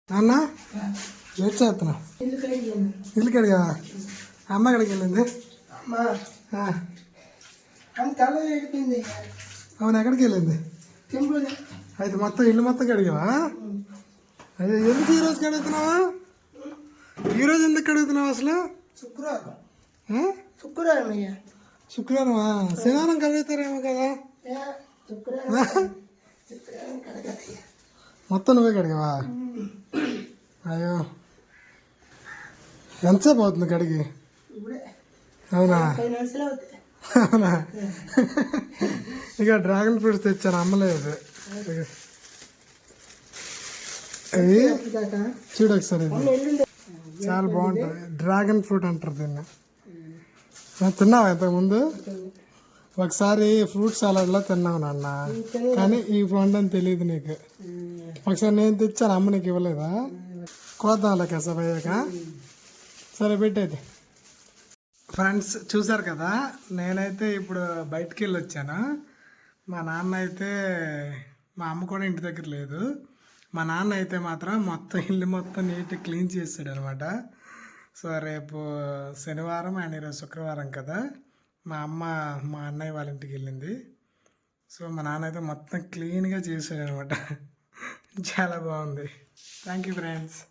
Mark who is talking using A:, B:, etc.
A: నాన్న ఏడ్ చేస్తున్నా ఇల్లు కడిగావా అమ్మ ఎక్కడికి వెళ్ళింది అవును ఎక్కడికి వెళ్ళింది అయితే మొత్తం ఇల్లు మొత్తం కడిగావా అదే ఎందుకు ఈరోజు కడుగుతున్నావా ఈరోజు ఎందుకు కడుగుతున్నావు అసలు శుక్రవారమా శనివారం కడుగుతారేమో కదా మొత్తం నువ్వే కడిగావా అయ్యో ఎంతసేపు అవుతుంది కడిగి అవునా అవునా ఇక డ్రాగన్ ఫ్రూట్స్ తెచ్చాను అమ్మలేదు అవి చూడు ఒకసారి ఇది చాలా బాగుంటుంది డ్రాగన్ ఫ్రూట్ అంటారు దీన్ని తిన్నావా ఇంతకుముందు ఒకసారి ఫ్రూట్ సలాడ్లో తిన్నావు నాన్న కానీ ఈ పండు అని తెలియదు నీకు ఒకసారి నేను తెచ్చాను అమ్మ నీకు ఇవ్వలేదా కోద్దాంలే కాసేపు అయ్యాక సరే పెట్టేది ఫ్రెండ్స్ చూసారు కదా నేనైతే ఇప్పుడు బయటికి వెళ్ళి వచ్చాను మా నాన్న అయితే మా అమ్మ కూడా ఇంటి దగ్గర లేదు మా నాన్న అయితే మాత్రం మొత్తం ఇల్లు మొత్తం నీట్గా క్లీన్ చేసాడు అనమాట సో రేపు శనివారం అండ్ ఈరోజు శుక్రవారం కదా మా అమ్మ మా అన్నయ్య వాళ్ళ ఇంటికి వెళ్ళింది సో మా నాన్న అయితే మొత్తం క్లీన్గా చేసాడు అనమాట చాలా బాగుంది థ్యాంక్ యూ ఫ్రెండ్స్